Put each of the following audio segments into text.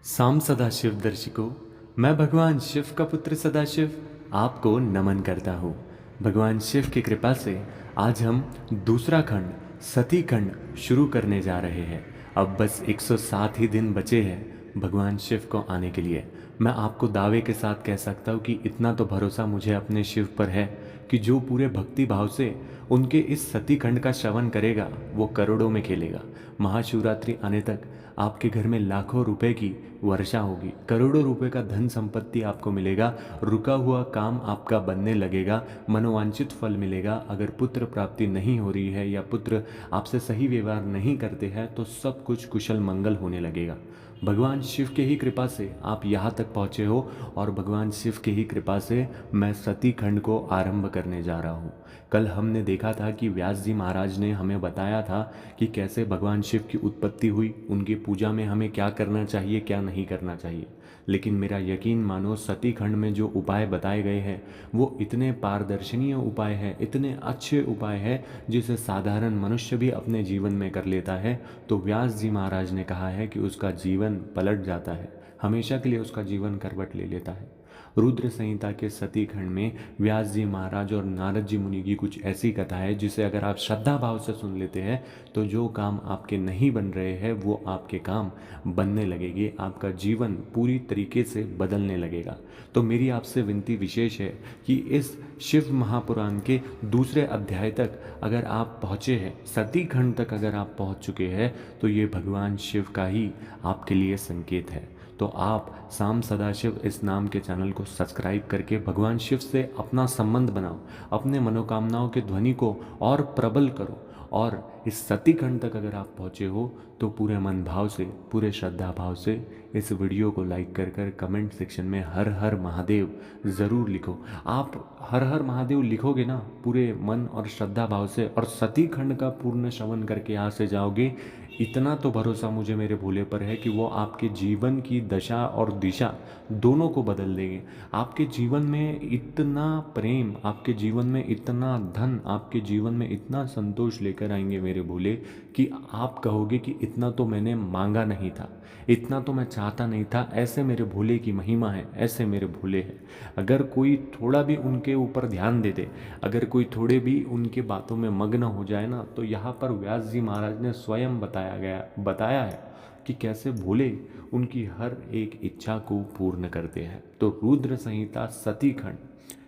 साम सदाशिव दर्शिकों, मैं भगवान शिव का पुत्र सदाशिव आपको नमन करता हूँ। भगवान शिव की कृपा से आज हम दूसरा खंड सती खंड शुरू करने जा रहे हैं। अब बस 107 ही दिन बचे हैं भगवान शिव को आने के लिए। मैं आपको दावे के साथ कह सकता हूँ कि इतना तो भरोसा मुझे अपने शिव पर है कि जो पूरे भक्ति भाव से उनके इस सती खंड का श्रवण करेगा वो करोड़ों में खेलेगा। महाशिवरात्रि आने तक आपके घर में लाखों रुपए की वर्षा होगी, करोड़ों रुपए का धन संपत्ति आपको मिलेगा, रुका हुआ काम आपका बनने लगेगा, मनोवांछित फल मिलेगा। अगर पुत्र प्राप्ति नहीं हो रही है या पुत्र आपसे सही व्यवहार नहीं करते हैं तो सब कुछ कुशल मंगल होने लगेगा। भगवान शिव के ही कृपा से आप यहाँ तक पहुँचे हो और भगवान शिव के ही कृपा से मैं सती खंड को आरंभ करने जा रहा हूँ। कल हमने देखा था कि व्यास जी महाराज ने हमें बताया था कि कैसे भगवान शिव की उत्पत्ति हुई, उनकी पूजा में हमें क्या करना चाहिए क्या नहीं करना चाहिए। लेकिन मेरा यकीन मानो सती खंड में जो उपाय बताए गए हैं वो इतने पारदर्शनीय उपाय हैं, इतने अच्छे उपाय हैं जिसे साधारण मनुष्य भी अपने जीवन में कर लेता है तो व्यास जी महाराज ने कहा है कि उसका जीवन पलट जाता है, हमेशा के लिए उसका जीवन करवट ले लेता है। रुद्र संहिता के सती खंड में व्यास जी महाराज और नारद जी मुनि की कुछ ऐसी कथा है जिसे अगर आप श्रद्धा भाव से सुन लेते हैं तो जो काम आपके नहीं बन रहे हैं वो आपके काम बनने लगेंगे, आपका जीवन पूरी तरीके से बदलने लगेगा। तो मेरी आपसे विनती विशेष है कि इस शिव महापुराण के दूसरे अध्याय तक अगर आप पहुँचे हैं, सती खंड तक अगर आप पहुँच चुके हैं तो ये भगवान शिव का ही आपके लिए संकेत है। तो आप साम सदाशिव इस नाम के चैनल को सब्सक्राइब करके भगवान शिव से अपना संबंध बनाओ, अपने मनोकामनाओं के ध्वनि को और प्रबल करो। और इस सती खंड तक अगर आप पहुँचे हो तो पूरे मन भाव से, पूरे श्रद्धा भाव से इस वीडियो को लाइक कर कर कमेंट सेक्शन में हर हर महादेव ज़रूर लिखो। आप हर हर महादेव लिखोगे ना पूरे मन और श्रद्धा भाव से और सती खंड का पूर्ण श्रवण करके यहाँ से जाओगे, इतना तो भरोसा मुझे मेरे भोले पर है कि वो आपके जीवन की दशा और दिशा दोनों को बदल देंगे। आपके जीवन में इतना प्रेम, आपके जीवन में इतना धन, आपके जीवन में इतना संतोष लेकर आएंगे मेरे भोले कि आप कहोगे कि इतना तो मैंने मांगा नहीं था, इतना तो मैं चाहता नहीं था। ऐसे मेरे भोले की महिमा है, ऐसे मेरे भोले हैं। अगर कोई थोड़ा भी उनके ऊपर ध्यान दे दे, अगर कोई थोड़े भी उनकी बातों में मग्न हो जाए ना, तो यहाँ पर व्यास जी महाराज ने स्वयं बताया है कि कैसे भोले उनकी हर एक इच्छा को पूर्ण करते हैं। तो रुद्र संहिता सती खंड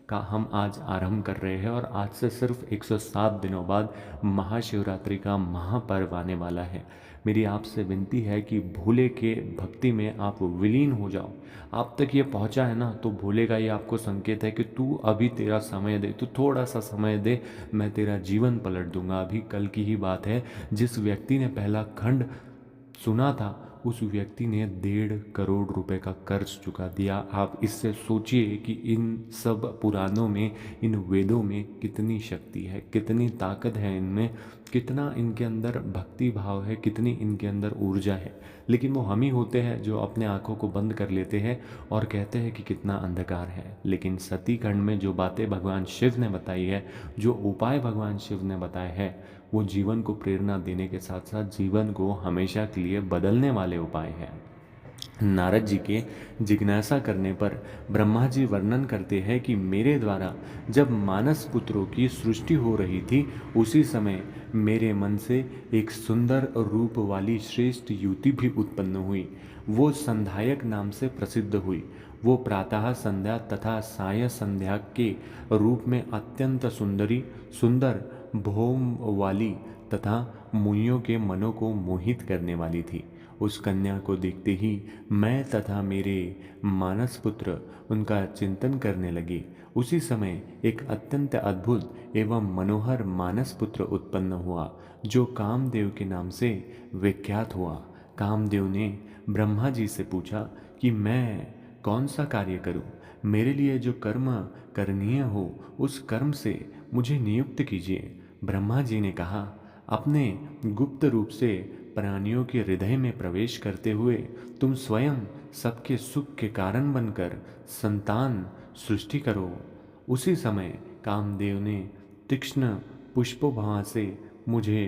का हम आज आरंभ कर रहे हैं और आज से सिर्फ 107 दिनों बाद महाशिवरात्रि का महापर्व आने वाला है। मेरी आपसे विनती है कि भोले के भक्ति में आप विलीन हो जाओ। आप तक ये पहुंचा है ना तो भोले का ये आपको संकेत है कि तू अभी तेरा समय दे, तू थोड़ा सा समय दे, मैं तेरा जीवन पलट दूंगा। अभी कल की ही बात है, जिस व्यक्ति ने पहला खंड सुना था उस व्यक्ति ने 1.5 करोड़ रुपए का कर्ज चुका दिया। आप इससे सोचिए कि इन सब पुराणों में, इन वेदों में कितनी शक्ति है, कितनी ताकत है इनमें, कितना इनके अंदर भक्ति भाव है, कितनी इनके अंदर ऊर्जा है। लेकिन वो हम ही होते हैं जो अपने आँखों को बंद कर लेते हैं और कहते हैं कि कितना अंधकार है। लेकिन सती खंड में जो बातें भगवान शिव ने बताई है, जो उपाय भगवान शिव ने बताए हैं, वो जीवन को प्रेरणा देने के साथ साथ जीवन को हमेशा के लिए बदलने वाले उपाय हैं। नारद जी के जिज्ञासा करने पर ब्रह्मा जी वर्णन करते हैं कि मेरे द्वारा जब मानस पुत्रों की सृष्टि हो रही थी उसी समय मेरे मन से एक सुंदर रूप वाली श्रेष्ठ युवती भी उत्पन्न हुई। वो संध्यायक नाम से प्रसिद्ध हुई। वो प्रातः संध्या तथा साय संध्या के रूप में अत्यंत सुंदर भौम वाली तथा मुनियों के मनों को मोहित करने वाली थी। उस कन्या को देखते ही मैं तथा मेरे मानस पुत्र उनका चिंतन करने लगे। उसी समय एक अत्यंत अद्भुत एवं मनोहर मानस पुत्र उत्पन्न हुआ जो कामदेव के नाम से विख्यात हुआ। कामदेव ने ब्रह्मा जी से पूछा कि मैं कौन सा कार्य करूं, मेरे लिए जो कर्म करनीय हो उस कर्म से मुझे नियुक्त कीजिए। ब्रह्मा जी ने कहा, अपने गुप्त रूप से प्राणियों के हृदय में प्रवेश करते हुए तुम स्वयं सबके सुख के कारण बनकर संतान सृष्टि करो। उसी समय कामदेव ने तीक्ष्ण पुष्पोभा से मुझे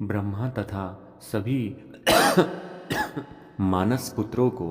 ब्रह्मा तथा सभी मानस पुत्रों को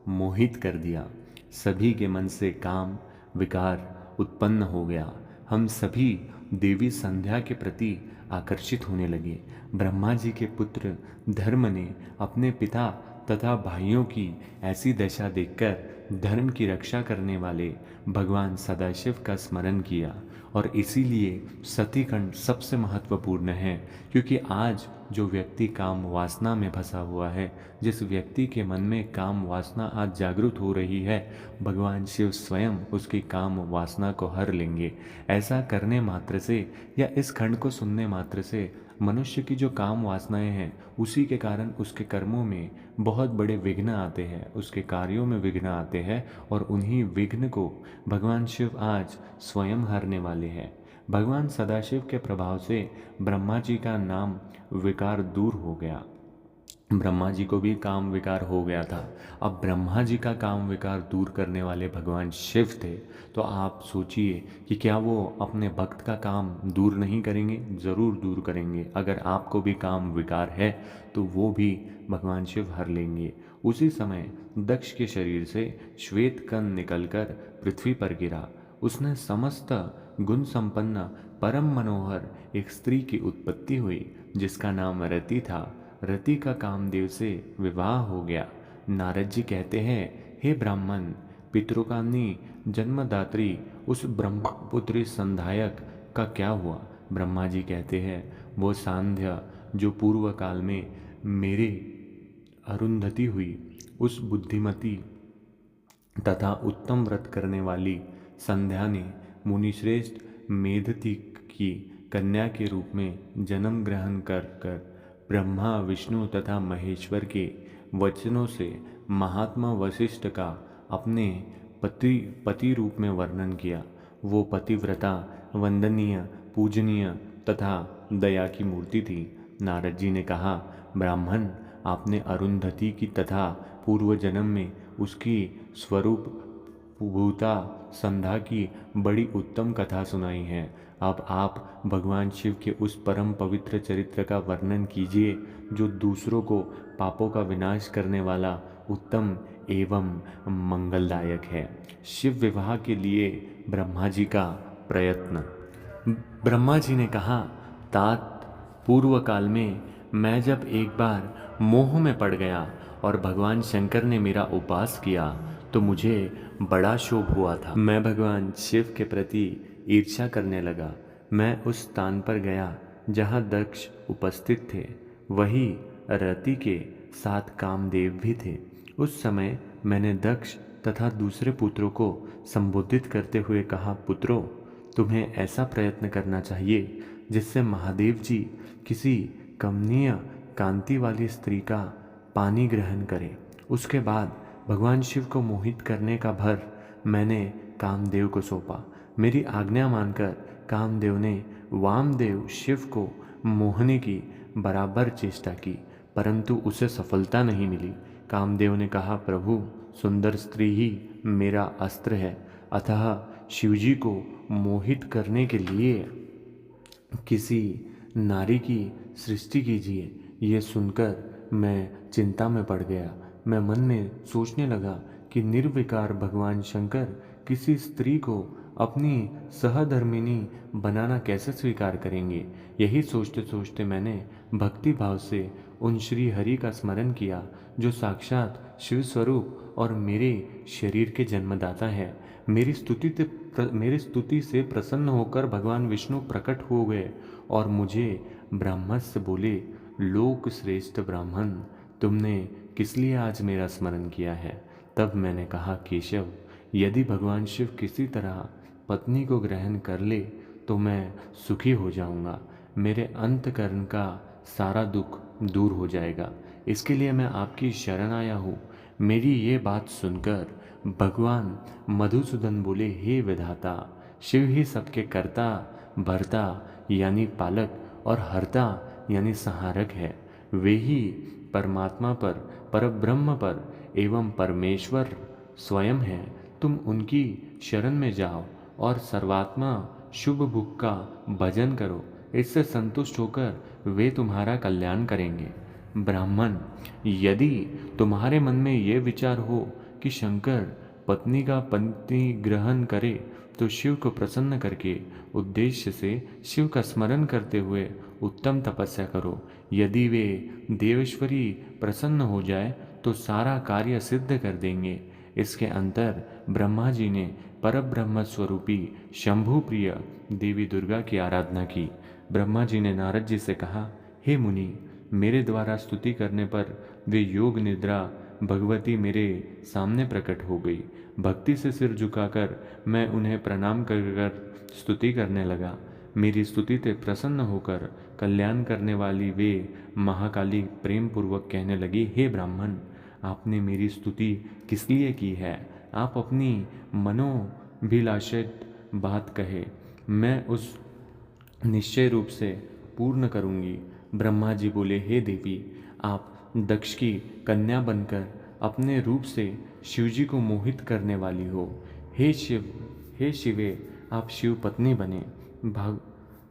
मोहित कर दिया। सभी के मन से काम विकार उत्पन्न हो गया। हम सभी देवी संध्या के प्रति आकर्षित होने लगे। ब्रह्मा जी के पुत्र धर्म ने अपने पिता तथा भाइयों की ऐसी दशा देखकर धर्म की रक्षा करने वाले भगवान सदाशिव का स्मरण किया। और इसीलिए सतीखंड सबसे महत्वपूर्ण है, क्योंकि आज जो व्यक्ति काम वासना में फंसा हुआ है, जिस व्यक्ति के मन में काम वासना आज जागृत हो रही है, भगवान शिव स्वयं उसकी काम वासना को हर लेंगे। ऐसा करने मात्र से या इस खंड को सुनने मात्र से मनुष्य की जो काम वासनाएं हैं, उसी के कारण उसके कर्मों में बहुत बड़े विघ्न आते हैं, उसके कार्यों में विघ्न आते हैं, और उन्हीं विघ्न को भगवान शिव आज स्वयं हरने वाले हैं। भगवान सदाशिव के प्रभाव से ब्रह्मा जी का नाम विकार दूर हो गया। ब्रह्मा जी को भी काम विकार हो गया था। अब ब्रह्मा जी का काम विकार दूर करने वाले भगवान शिव थे, तो आप सोचिए कि क्या वो अपने भक्त का काम दूर नहीं करेंगे? ज़रूर दूर करेंगे। अगर आपको भी काम विकार है तो वो भी भगवान शिव हर लेंगे। उसी समय दक्ष के शरीर से श्वेत कण निकलकर पृथ्वी पर गिरा। उसने समस्त गुण संपन्न परम मनोहर एक स्त्री की उत्पत्ति हुई, जिसका नाम रति था। रति का कामदेव से विवाह हो गया। नारद जी कहते हैं, हे ब्राह्मण, पितृकामी जन्मदात्री उस ब्रह्मपुत्री संधायक का क्या हुआ? ब्रह्मा जी कहते हैं, वो सांध्य जो पूर्व काल में मेरे अरुंधति हुई, उस बुद्धिमती तथा उत्तम व्रत करने वाली संध्या ने मुनिश्रेष्ठ मेधति की कन्या के रूप में जन्म ग्रहण कर ब्रह्मा विष्णु तथा महेश्वर के वचनों से महात्मा वशिष्ठ का अपने पति रूप में वर्णन किया। वो पतिव्रता, वंदनीय, पूजनीय तथा दया की मूर्ति थी। नारद जी ने कहा, ब्राह्मण, आपने अरुंधति की तथा पूर्व जन्म में उसकी स्वरूप भूता संध्या की बड़ी उत्तम कथा सुनाई है। अब आप भगवान शिव के उस परम पवित्र चरित्र का वर्णन कीजिए, जो दूसरों को पापों का विनाश करने वाला उत्तम एवं मंगलदायक है। शिव विवाह के लिए ब्रह्मा जी का प्रयत्न। ब्रह्मा जी ने कहा, तात, पूर्व काल में मैं जब एक बार मोह में पड़ गया और भगवान शंकर ने मेरा उपास किया तो मुझे बड़ा शोभ हुआ था। मैं भगवान शिव के प्रति ईर्ष्या करने लगा। मैं उस स्थान पर गया जहाँ दक्ष उपस्थित थे। वही रति के साथ कामदेव भी थे। उस समय मैंने दक्ष तथा दूसरे पुत्रों को संबोधित करते हुए कहा, पुत्रों, तुम्हें ऐसा प्रयत्न करना चाहिए जिससे महादेव जी किसी कमनीय कांति वाली स्त्री का पानी ग्रहण करें। उसके बाद भगवान शिव को मोहित करने का भर मैंने कामदेव को सौंपा। मेरी आज्ञा मानकर कामदेव ने वामदेव शिव को मोहने की बराबर चेष्टा की, परंतु उसे सफलता नहीं मिली। कामदेव ने कहा, प्रभु, सुंदर स्त्री ही मेरा अस्त्र है, अतः शिवजी को मोहित करने के लिए किसी नारी की सृष्टि कीजिए। ये सुनकर मैं चिंता में पड़ गया। मैं मन में सोचने लगा कि निर्विकार भगवान शंकर किसी स्त्री को अपनी सहधर्मिणी बनाना कैसे स्वीकार करेंगे। यही सोचते सोचते मैंने भक्ति भाव से उन श्री हरि का स्मरण किया, जो साक्षात शिव स्वरूप और मेरे शरीर के जन्मदाता है। मेरी स्तुति से प्रसन्न होकर भगवान विष्णु प्रकट हो गए और मुझे ब्रह्मस्य बोले, लोक श्रेष्ठ ब्राह्मण, तुमने किस लिए आज मेरा स्मरण किया है? तब मैंने कहा, केशव, यदि भगवान शिव किसी तरह पत्नी को ग्रहण कर ले तो मैं सुखी हो जाऊंगा। मेरे अंतकरण का सारा दुख दूर हो जाएगा। इसके लिए मैं आपकी शरण आया हूँ। मेरी ये बात सुनकर भगवान मधुसूदन बोले, हे विधाता, शिव ही सबके कर्ता, भर्ता यानी पालक और हर्ता यानी संहारक है। वे ही परमात्मा पर, परब्रह्म पर एवं परमेश्वर स्वयं है। तुम उनकी शरण में जाओ और सर्वात्मा शुभ बुक का भजन करो। इससे संतुष्ट होकर वे तुम्हारा कल्याण करेंगे। ब्राह्मण, यदि तुम्हारे मन में ये विचार हो कि शंकर पत्नी का पति ग्रहण करे तो शिव को प्रसन्न करके उद्देश्य से शिव का स्मरण करते हुए उत्तम तपस्या करो। यदि वे देवेश्वरी प्रसन्न हो जाए तो सारा कार्य सिद्ध कर देंगे। इसके अंतर ब्रह्मा जी ने परब्रह्म स्वरूपी शंभु प्रिय देवी दुर्गा की आराधना की। ब्रह्मा जी ने नारद जी से कहा, हे मुनि, मेरे द्वारा स्तुति करने पर वे योग निद्रा भगवती मेरे सामने प्रकट हो गई। भक्ति से सिर झुकाकर मैं उन्हें प्रणाम कर कर स्तुति करने लगा। मेरी स्तुति से प्रसन्न होकर कल्याण करने वाली वे महाकाली प्रेम पूर्वक कहने लगी, हे ब्राह्मण, आपने मेरी स्तुति किस लिए की है? आप अपनी मनोभिलाषित बात कहे, मैं उस निश्चय रूप से पूर्ण करूंगी। ब्रह्मा जी बोले, हे देवी, आप दक्ष की कन्या बनकर अपने रूप से शिवजी को मोहित करने वाली हो। हे शिव, हे शिवे, आप शिव पत्नी बने।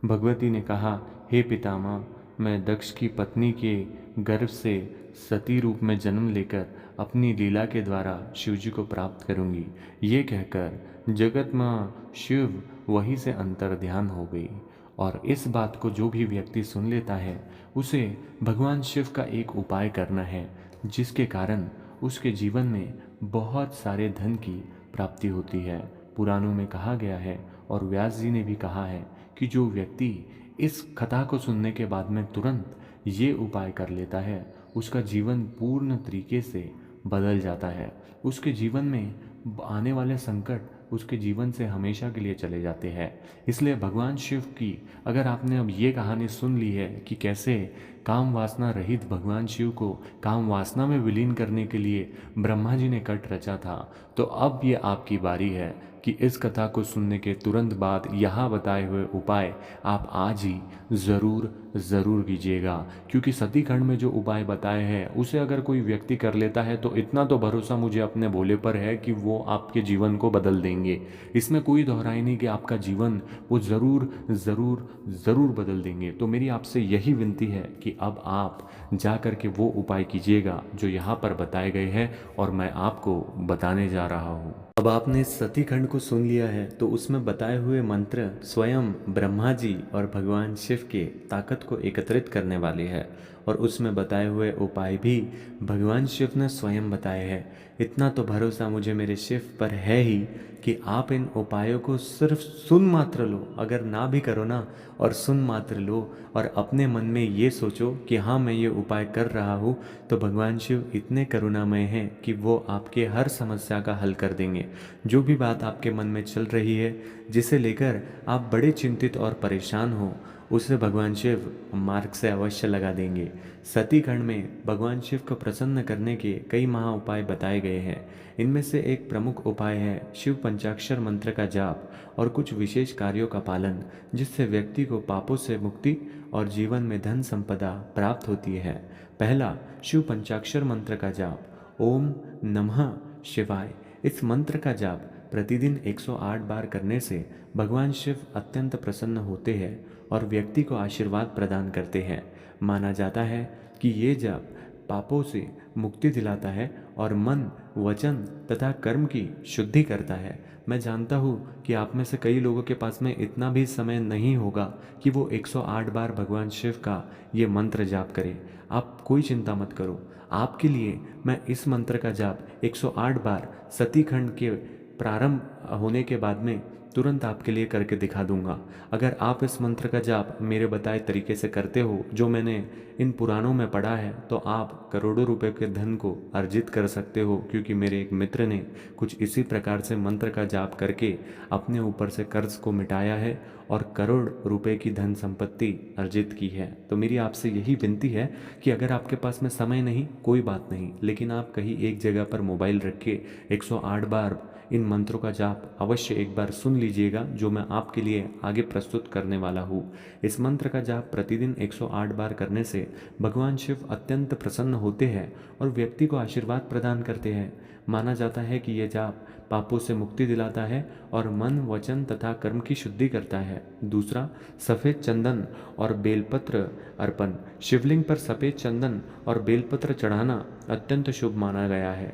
भगवती ने कहा, हे पितामह, मैं दक्ष की पत्नी के गर्भ से सती रूप में जन्म लेकर अपनी लीला के द्वारा शिवजी को प्राप्त करूंगी। ये कहकर जगत माँ शिव वहीं से अंतर ध्यान हो गई। और इस बात को जो भी व्यक्ति सुन लेता है उसे भगवान शिव का एक उपाय करना है, जिसके कारण उसके जीवन में बहुत सारे धन की प्राप्ति होती है। पुराणों में कहा गया है और व्यास जी ने भी कहा है कि जो व्यक्ति इस कथा को सुनने के बाद में तुरंत ये उपाय कर लेता है, उसका जीवन पूर्ण तरीके से बदल जाता है। उसके जीवन में आने वाले संकट उसके जीवन से हमेशा के लिए चले जाते हैं। इसलिए भगवान शिव की अगर आपने अब ये कहानी सुन ली है कि कैसे काम वासना रहित भगवान शिव को काम वासना में विलीन करने के लिए ब्रह्मा जी ने कट रचा था, तो अब ये आपकी बारी है कि इस कथा को सुनने के तुरंत बाद यहाँ बताए हुए उपाय आप आज ही ज़रूर कीजिएगा। क्योंकि सती खंड में जो उपाय बताए हैं उसे अगर कोई व्यक्ति कर लेता है तो इतना तो भरोसा मुझे अपने भोले पर है कि वो आपके जीवन को बदल देंगे। इसमें कोई दोहराई नहीं कि आपका जीवन वो ज़रूर बदल देंगे। तो मेरी आपसे यही विनती है कि अब आप जा कर के वो उपाय कीजिएगा जो यहाँ पर बताए गए हैं और मैं आपको बताने जा रहा हूँ। अब आपने सती खंड को सुन लिया है तो उसमें बताए हुए मंत्र स्वयं ब्रह्मा जी और भगवान शिव के ताकत को एकत्रित करने वाले हैं और उसमें बताए हुए उपाय भी भगवान शिव ने स्वयं बताए हैं। इतना तो भरोसा मुझे मेरे शिव पर है ही कि आप इन उपायों को सिर्फ सुन मात्र लो, अगर ना भी करो ना, और सुन मात्र लो और अपने मन में ये सोचो कि हाँ मैं ये उपाय कर रहा हूँ, तो भगवान शिव इतने करुणामय हैं कि वो आपके हर समस्या का हल कर देंगे। जो भी बात आपके मन में चल रही है, जिसे लेकर आप बड़े चिंतित और परेशान हो, उसे भगवान शिव मार्ग से अवश्य लगा देंगे। सती खंड में भगवान शिव को प्रसन्न करने के कई महा उपाय बताए गए हैं। इनमें से एक प्रमुख उपाय है शिव पंचाक्षर मंत्र का जाप और कुछ विशेष कार्यों का पालन, जिससे व्यक्ति को पापों से मुक्ति और जीवन में धन संपदा प्राप्त होती है। पहला, शिव पंचाक्षर मंत्र का जाप। ओम नमः शिवाय। इस मंत्र का जाप प्रतिदिन 108 बार करने से भगवान शिव अत्यंत प्रसन्न होते हैं और व्यक्ति को आशीर्वाद प्रदान करते हैं। माना जाता है कि ये जाप पापों से मुक्ति दिलाता है और मन, वचन तथा कर्म की शुद्धि करता है। मैं जानता हूँ कि आप में से कई लोगों के पास में इतना भी समय नहीं होगा कि वो 108 बार भगवान शिव का ये मंत्र जाप करें। आप कोई चिंता मत करो, आपके लिए मैं इस मंत्र का जाप 108 बार सती खंड के प्रारंभ होने के बाद में तुरंत आपके लिए करके दिखा दूंगा। अगर आप इस मंत्र का जाप मेरे बताए तरीके से करते हो, जो मैंने इन पुराणों में पढ़ा है, तो आप करोड़ों रुपए के धन को अर्जित कर सकते हो। क्योंकि मेरे एक मित्र ने कुछ इसी प्रकार से मंत्र का जाप करके अपने ऊपर से कर्ज को मिटाया है और करोड़ रुपए की धन संपत्ति अर्जित की है। तो मेरी आपसे यही विनती है कि अगर आपके पास में समय नहीं, कोई बात नहीं, लेकिन आप कहीं एक जगह पर मोबाइल रख के 108 बार इन मंत्रों का जाप अवश्य एक बार सुन लीजिएगा, जो मैं आपके लिए आगे प्रस्तुत करने वाला हूँ। इस मंत्र का जाप प्रतिदिन 108 बार करने से भगवान शिव अत्यंत प्रसन्न होते हैं और व्यक्ति को आशीर्वाद प्रदान करते हैं। माना जाता है कि यह जाप पापों से मुक्ति दिलाता है और मन, वचन तथा कर्म की शुद्धि करता है। दूसरा, सफ़ेद चंदन और बेलपत्र अर्पण। शिवलिंग पर सफ़ेद चंदन और बेलपत्र चढ़ाना अत्यंत शुभ माना गया है।